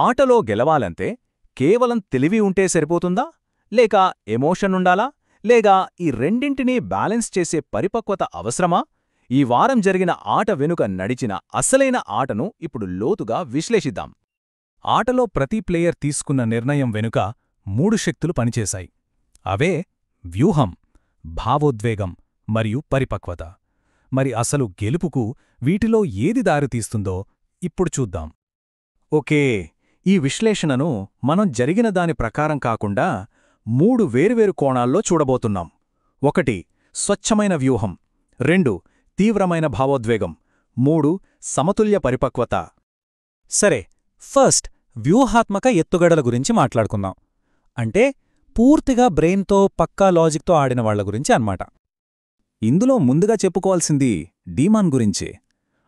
ఆటలో గెలవాలంటే కేవలం తెలివి ఉంటే సరిపోతుందా, లేక ఎమోషన్ ఉండాలా, లేక ఈ రెండింటినీ బ్యాలెన్స్ చేసే పరిపక్వత అవసరమా? ఈ వారం జరిగిన ఆట వెనుక నడిచిన అసలైన ఆటను ఇప్పుడు లోతుగా విశ్లేషిద్దాం. ఆటలో ప్రతి ప్లేయర్ తీసుకున్న నిర్ణయం వెనుక 3 శక్తులు పనిచేశాయి. అవే వ్యూహం, భావోద్వేగం మరియు పరిపక్వత. మరి అసలు గెలుపుకు వీటిలో ఏది దారితీస్తుందో ఇప్పుడు చూద్దాం. ఓకే, ఈ విశ్లేషణను మనం జరిగిన దాని ప్రకారం కాకుండా 3 వేర్వేరు కోణాల్లో చూడబోతున్నాం. 1 స్వచ్ఛమైన వ్యూహం, 2 తీవ్రమైన భావోద్వేగం, 3 సమతుల్య పరిపక్వత. సరే, ఫస్ట్ వ్యూహాత్మక ఎత్తుగడల గురించి మాట్లాడుకుందాం. అంటే పూర్తిగా బ్రెయిన్తో పక్కా లాజిక్తో ఆడిన వాళ్ల గురించి అన్నమాట. ఇందులో ముందుగా చెప్పుకోవాల్సింది డీమాన్ గురించే.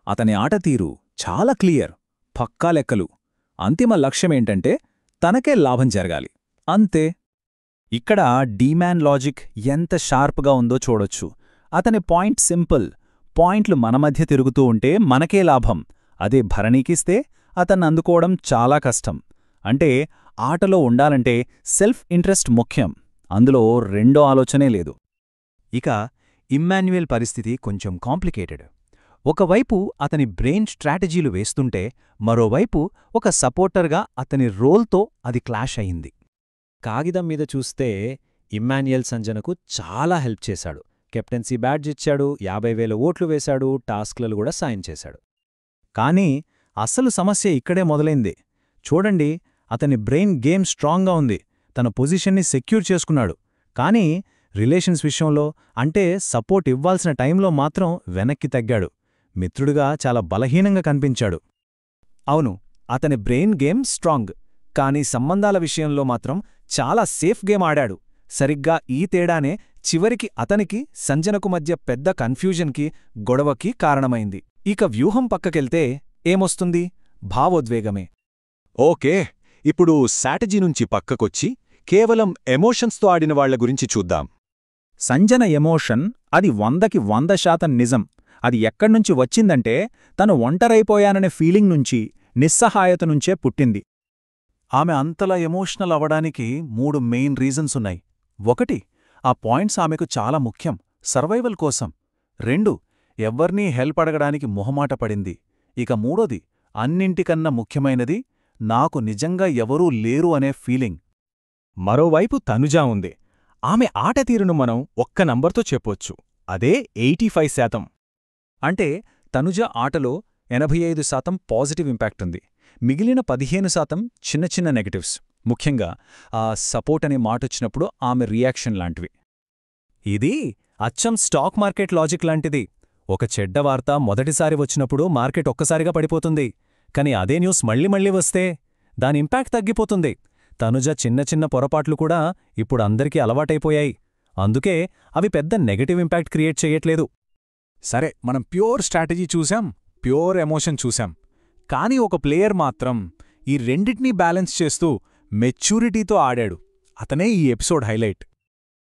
అతని ఆటతీరు చాలా క్లియర్, పక్కా లెక్కలు. అంతిమ లక్ష్యమేంటంటే తనకే లాభం జరగాలి, అంతే. ఇక్కడ డీమాన్ లాజిక్ ఎంత షార్ప్గా ఉందో చూడొచ్చు. అతని పాయింట్ సింపుల్: పాయింట్లు మన మధ్య తిరుగుతూ ఉంటే మనకే లాభం. అదే భరణీకిస్తే అతన్ని అందుకోవడం చాలా కష్టం. అంటే ఆటలో ఉండాలంటే సెల్ఫ్ ఇంట్రెస్ట్ ముఖ్యం, అందులో రెండో ఆలోచనే లేదు. ఇక ఇమ్మాన్యుయల్ పరిస్థితి కొంచెం కాంప్లికేటెడ్. ఒకవైపు అతని బ్రెయిన్ స్ట్రాటజీలు వేస్తుంటే, మరోవైపు ఒక సపోర్టర్గా అతని రోల్తో అది క్లాష్ అయింది. కాగితం మీద చూస్తే ఇమ్మాన్యుయల్ సంజనకు చాలా హెల్ప్ చేశాడు. కెప్టెన్సీ బ్యాడ్జ్ ఇచ్చాడు, 50,000 ఓట్లు వేశాడు, టాస్క్లలో కూడా సాయం చేశాడు. కానీ అసలు సమస్య ఇక్కడే మొదలైంది. చూడండి, అతని బ్రెయిన్ గేమ్ స్ట్రాంగ్గా ఉంది, తన పొజిషన్ని సెక్యూర్ చేసుకున్నాడు. కానీ రిలేషన్స్ విషయంలో, అంటే సపోర్ట్ ఇవ్వాల్సిన టైంలో మాత్రం వెనక్కి తగ్గాడు. మిత్రుడిగా చాలా బలహీనంగా కనిపించాడు. అవును, అతని బ్రెయిన్ గేమ్ స్ట్రాంగ్, కానీ సంబంధాల విషయంలో మాత్రం చాలా సేఫ్ గేమ్ ఆడాడు. సరిగ్గా ఈ తేడానే చివరికి అతనికి సంజనకు మధ్య పెద్ద కన్ఫ్యూజన్కి, గొడవకి కారణమైంది. ఇక వ్యూహం పక్కకెళ్తే ఏమొస్తుంది? భావోద్వేగమే. ఓకే, ఇప్పుడు స్ట్రాటజీ నుంచి పక్కకొచ్చి కేవలం ఎమోషన్స్తో ఆడిన వాళ్ల గురించి చూద్దాం. సంజన ఎమోషన్ అది 100కి 100% నిజం. అది ఎక్కడ్నుంచి వచ్చిందంటే తను ఒంటరైపోయాననే ఫీలింగ్ నుంచి, నిస్సహాయత నుంచే పుట్టింది. ఆమె అంతలా ఎమోషనల్ అవ్వడానికి 3 మెయిన్ రీజన్స్ ఉన్నాయి. 1 ఆ పాయింట్స్ ఆమెకు చాలా ముఖ్యం, సర్వైవల్ కోసం. 2 ఎవ్వర్నీ హెల్ప్ అడగడానికి మొహమాట పడింది. ఇక 3ది అన్నింటికన్నా ముఖ్యమైనది, నాకు నిజంగా ఎవరూ లేరు అనే ఫీలింగ్. మరోవైపు తనుజా ఉంది. ఆమె ఆటతీరును మనం ఒక్క నంబర్తో చెప్పొచ్చు, అదే 85%. అంటే తనుజ ఆటలో 85% పాజిటివ్ ఇంపాక్ట్ ఉంది, మిగిలిన 15% చిన్న చిన్న నెగటివ్స్. ముఖ్యంగా ఆ సపోర్ట్ అనే మాటొచ్చినప్పుడు ఆమె రియాక్షన్ లాంటివి. ఇది అచ్చం స్టాక్ మార్కెట్ లాజిక్ లాంటిది. ఒక చెడ్డ వార్త మొదటిసారి వచ్చినప్పుడు మార్కెట్ ఒక్కసారిగా పడిపోతుంది. కాని అదే న్యూస్ మళ్ళీ మళ్ళీ వస్తే దాని ఇంపాక్ట్ తగ్గిపోతుంది. తనుజ చిన్న చిన్న పొరపాట్లు కూడా ఇప్పుడు అందరికీ అలవాటైపోయాయి. అందుకే అవి పెద్ద నెగటివ్ ఇంపాక్ట్ క్రియేట్ చెయ్యట్లేదు. సరే, మనం ప్యూర్ స్ట్రాటజీ చూశాం, ప్యూర్ ఎమోషన్ చూశాం. కానీ ఒక ప్లేయర్ మాత్రం ఈ రెండింటినీ బ్యాలెన్స్ చేస్తూ మెచ్యూరిటీతో ఆడాడు. అతనే ఈ ఎపిసోడ్ హైలైట్.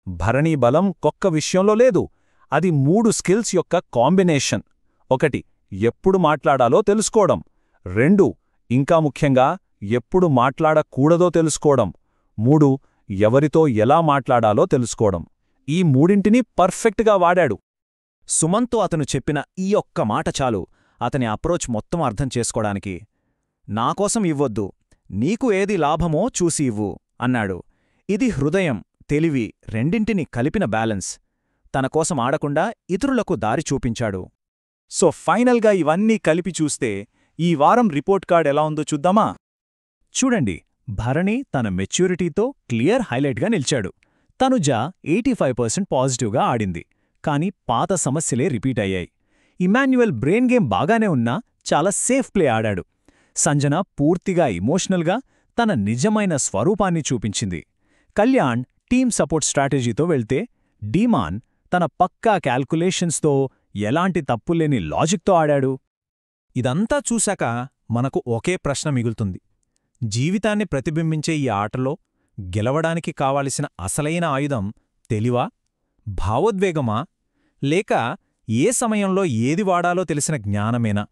భరణీ బలం ఒక్క విషయంలో లేదు, అది 3 స్కిల్స్ యొక్క కాంబినేషన్. 1 ఎప్పుడు మాట్లాడాలో తెలుసుకోవడం, 2 ఇంకా ముఖ్యంగా ఎప్పుడు మాట్లాడకూడదో తెలుసుకోవడం, 3 ఎవరితో ఎలా మాట్లాడాలో తెలుసుకోవడం. ఈ మూడింటినీ పర్ఫెక్ట్గా వాడాడు. సుమన్తో అతను చెప్పిన ఈ ఒక్క మాట చాలు అతని అప్రోచ్ మొత్తం అర్థం చేసుకోవడానికి. నాకోసం ఇవ్వొద్దు, నీకు ఏది లాభమో చూసి ఇవ్వు అన్నాడు. ఇది హృదయం, తెలివి రెండింటిని కలిపిన బ్యాలెన్స్. తనకోసం ఆడకుండా ఇతరులకు దారి చూపించాడు. సో ఫైనల్గా ఇవన్నీ కలిపి చూస్తే ఈ వారం రిపోర్ట్ కార్డ్ ఎలా ఉందో చూద్దామా? చూడండి, భరణి తన మెచ్యూరిటీతో క్లియర్ హైలైట్గా నిలిచాడు. తనుజ 85% పాజిటివ్గా ఆడింది, కానీ పాత సమస్యలే రిపీట్ అయ్యాయి. ఇమాన్యుయల్ బ్రెయిన్ గేమ్ బాగానే ఉన్నా చాలా సేఫ్ ప్లే ఆడాడు. సంజన పూర్తిగా ఎమోషనల్గా తన నిజమైన స్వరూపాన్ని చూపించింది. కళ్యాణ్ టీమ్ సపోర్ట్ స్ట్రాటజీతో వెళ్తే, డీమాన్ తన పక్కా క్యాల్కులేషన్స్తో ఎలాంటి తప్పులేని లాజిక్తో ఆడాడు. ఇదంతా చూశాక మనకు ఒకే ప్రశ్న మిగులుతుంది. జీవితాన్ని ప్రతిబింబించే ఈ ఆటలో గెలవడానికి కావలసిన అసలైన ఆయుధం తెలివా, భావోద్వేగమా, లేక ఏ సమయంలో ఏది వాడాలో తెలిసిన జ్ఞానమేనా?